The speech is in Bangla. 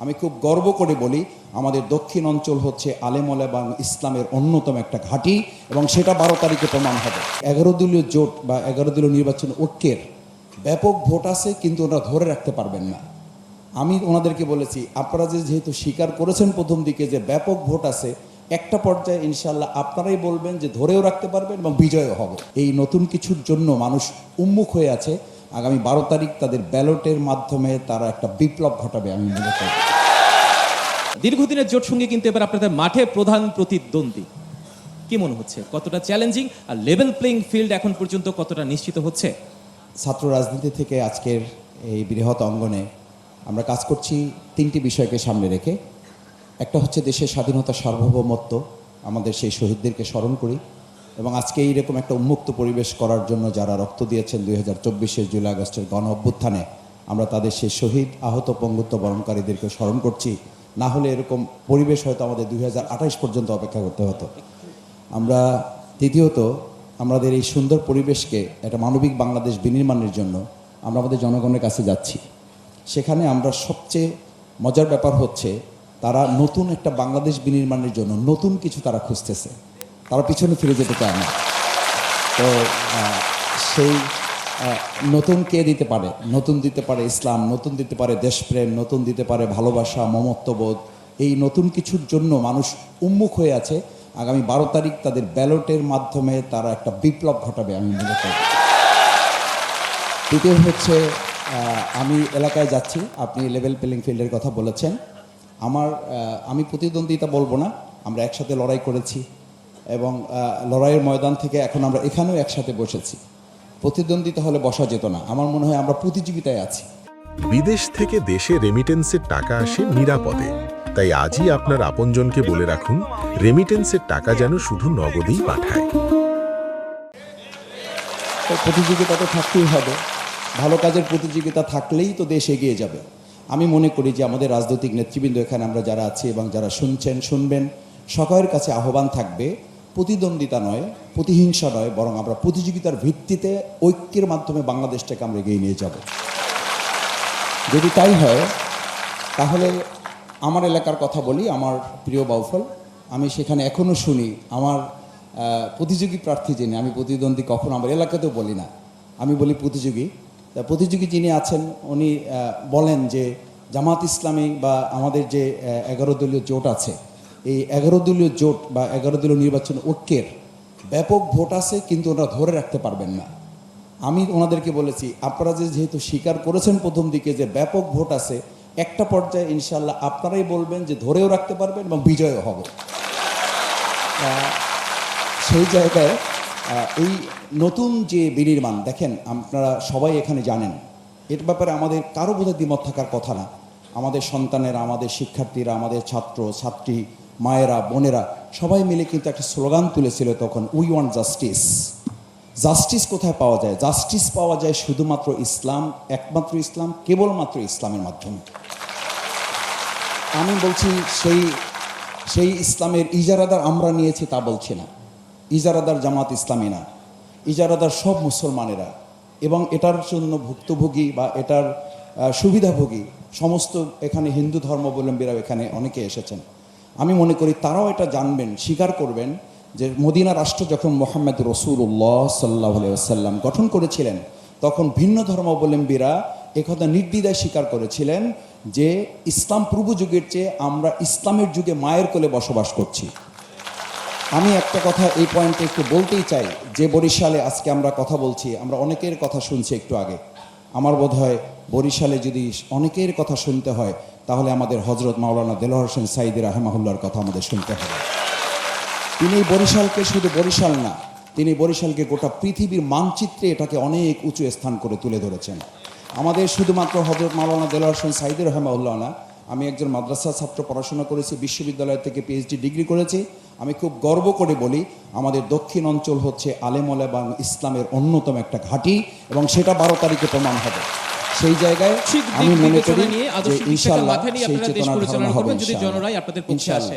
আমি খুব গর্ব করে বলি আমাদের দক্ষিণ অঞ্চল হচ্ছে আলেমোলা এবং ইসলামের অন্যতম একটা ঘাঁটি এবং সেটা 12 তারিখে প্রমাণ হবে। 11 দলীয় জোট বা 11 দলীয় নির্বাচন ঐক্যের ব্যাপক ভোট আছে, কিন্তু ওরা ধরে রাখতে পারবেন না। আমি ওনাদেরকে বলেছি, আপনারা যেহেতু স্বীকার করেছেন প্রথম দিকে যে ব্যাপক ভোট আছে, একটা পর্যায়ে ইনশাল্লাহ আপনারাই বলবেন যে ধরেও রাখতে পারবেন এবং বিজয়ও হবে। এই নতুন কিছুর জন্য মানুষ উন্মুখ হয়ে আছে। আগামী 12 তারিখ তাদের ব্যালটের মাধ্যমে তারা একটা বিপ্লব ঘটাবে আমি মনে করি। দীর্ঘদিনের জোট সঙ্গে কিন্তু এবার আপনাদের মাঠে প্রধান প্রতিদ্বন্দ্বী কি মনে হচ্ছে, কতটা চ্যালেঞ্জিং আর লেভেল প্লেইং ফিল্ড এখন পর্যন্ত কতটা নিশ্চিত হচ্ছে? ছাত্র রাজনীতি থেকে আজকের এই বৃহৎ অঙ্গনে আমরা কাজ করছি 3টি বিষয়কে সামনে রেখে। একটা হচ্ছে দেশের স্বাধীনতা, সার্বভৌমত্ব, আমাদের সেই শহীদদেরকে স্মরণ করি এবং আজকে এইরকম একটা উন্মুক্ত পরিবেশ করার জন্য যারা রক্ত দিয়েছেন 2024 জুলাই আগস্টের গণ অভ্যুত্থানে, আমরা তাদের সেই শহীদ, আহত, পঙ্গুত্ব বরণকারীদেরকে স্মরণ করছি। না হলে এরকম পরিবেশ হয়তো আমাদের 2028 পর্যন্ত অপেক্ষা করতে হতো। আমরা দ্বিতীয়ত আমাদের এই সুন্দর পরিবেশকে একটা মানবিক বাংলাদেশ বিনির্মাণের জন্য আমরা আমাদের জনগণের কাছে যাচ্ছি। সেখানে আমরা সবচেয়ে মজার ব্যাপার হচ্ছে তারা নতুন একটা বাংলাদেশ বিনির্মাণের জন্য নতুন কিছু তারা খুঁজতেছে, তারা পিছনে ফিরে যেতে চায় না। তো সেই নতুন কে দিতে পারে? নতুন দিতে পারে ইসলাম, নতুন দিতে পারে দেশপ্রেম, নতুন দিতে পারে ভালোবাসা, মমত্ববোধ। এই নতুন কিছুর জন্য মানুষ উন্মুখ হয়ে আছে। আগামী 12 তারিখ তাদের ব্যালটের মাধ্যমে তারা একটা বিপ্লব ঘটাবে আমি মনে করি। তৃতীয় হচ্ছে আমি এলাকায় যাচ্ছি, আপনি লেভেল প্লেইং ফিল্ডের কথা বলেছেন। আমি প্রতিদ্বন্দ্বিতা বলবো না, আমরা একসাথে লড়াই করেছি এবং লড়াইয়ের ময়দান থেকে এখন আমরা এখানেও একসাথে বসেছি। প্রতিদ্বন্দ্বিতা হলে বসা যেত না। আমার মনে হয় আমরা প্রতিযোগিতায় আছি। বিদেশ থেকে দেশে রেমিটেন্সের টাকা আসে নিরাপদে, তাই আজই আপনার আপনজনকে বলে রাখুন রেমিটেন্সের টাকা যেন শুধু নগদেই পাঠায়। প্রতিযোগিতা তো থাকতেই হবে, ভালো কাজের প্রতিযোগিতা থাকলেই তো দেশ এগিয়ে যাবে। আমি মনে করি যে আমাদের রাজনৈতিক নেতৃবৃন্দ এখানে আমরা যারা আছি এবং যারা শুনবেন, সকলের কাছে আহ্বান থাকবে প্রতিদ্বন্দ্বিতা নয়, প্রতিহিংসা নয়, বরং আমরা প্রতিযোগিতার ভিত্তিতে ঐক্যের মাধ্যমে বাংলাদেশটাকে আমরা এগিয়ে নিয়ে যাব। যদি তাই হয় তাহলে আমার এলাকার কথা বলি, আমার প্রিয় বাউফল, আমি সেখানে এখনও শুনি আমার প্রতিযোগী প্রার্থী যিনি, আমি প্রতিদ্বন্দ্বী কখনো আমার এলাকাতেও বলি না, আমি বলি প্রতিযোগী যিনি আছেন উনি বলেন যে জামাত ইসলামী বা আমাদের যে 11 দলীয় জোট আছে, এই 11 দলীয় জোট বা 11 দলীয় নির্বাচন ঐক্যের ব্যাপক ভোট আছে, কিন্তু ওরা ধরে রাখতে পারবেন না। আমি ওনাদেরকে বলেছি, আপনারা যেহেতু স্বীকার করেছেন প্রথম দিকে যে ব্যাপক ভোট আছে, একটা পর্যায়ে ইনশাল্লাহ আপনারাই বলবেন যে ধরেও রাখতে পারবেন এবং বিজয়ও হবে। সেই জায়গায় এই নতুন যে বিনির্মাণ, দেখেন আপনারা সবাই এখানে জানেন, এর ব্যাপারে আমাদের কারো বোধহয় দ্বিমত থাকার কথা না। আমাদের সন্তানেরা, আমাদের শিক্ষার্থীরা, আমাদের ছাত্র ছাত্রী, মায়েরা, বোনেরা সবাই মিলে কিন্তু একটা স্লোগান তুলেছিল তখন, উই ওয়ান্ট জাস্টিস। জাস্টিস কোথায় পাওয়া যায়? জাস্টিস পাওয়া যায় শুধুমাত্র ইসলাম, একমাত্র ইসলাম, কেবলমাত্র ইসলামের মাধ্যমে। আমি বলছি সেই ইসলামের ইজারাদার আমরা নিয়েছি তা বলছি না, ইজারাদার জামাত ইসলামী না, ইজারাদার সব মুসলমানেরা এবং এটার জন্য ভুক্তভোগী বা এটার সুবিধাভোগী সমস্ত এখানে হিন্দু ধর্মাবলম্বীরাও এখানে অনেকে এসেছেন। আমি মনে করি তারাও এটা জানবেন, স্বীকার করবেন যে মদিনা রাষ্ট্র যখন মুহাম্মদ রাসূলুল্লাহ সাল্লাল্লাহু আলাইহি ওয়াসাল্লাম গঠন করেছিলেন, তখন ভিন্ন ধর্মাবলম্বীরা একথা নির্দ্বিধায় স্বীকার করেছিলেন যে ইসলাম পূর্ব যুগের চেয়ে আমরা ইসলামের যুগে মায়ের কোলে বসবাস করছি। আমি একটা কথা এই পয়েন্টে একটু বলতেই চাই, যে বরিশালে আজকে আমরা কথা বলছি, আমরা অনেকের কথা শুনছি একটু আগে। আমার বোধ হয় বরিশালে যদি অনেকের কথা শুনতে হয় তাহলে আমাদের হজরত মাওলানা দেলোয়ার হোসেন সাঈদী রাহিমাহুল্লাহর কথা আমাদের শুনতে হবে। তিনি বরিশালকে শুধু বরিশাল না, তিনি বরিশালকে গোটা পৃথিবীর মানচিত্রে এটাকে অনেক উঁচু স্থান করে তুলে ধরেছেন। আমাদের শুধুমাত্র হজরত মাওলানা দেলোয়ার হোসেন সাঈদী রাহিমাহুল্লাহ না, আমি একজন মাদ্রাসা ছাত্র, পড়াশোনা করেছি, বিশ্ববিদ্যালয় থেকে PhD ডিগ্রি করেছি। আমি খুব গর্ব করে বলি আমাদের দক্ষিণ অঞ্চল হচ্ছে আলেমোলা এবং ইসলামের অন্যতম একটা ঘাঁটি এবং সেটা 12 তারিখে প্রমাণ হবে। সেই জায়গায় আমি মনে করি যে ইনশাআল্লাহ সেই চেতনা ধারণা হবে। যদি জনরাই আপনাদের পক্ষে আসে।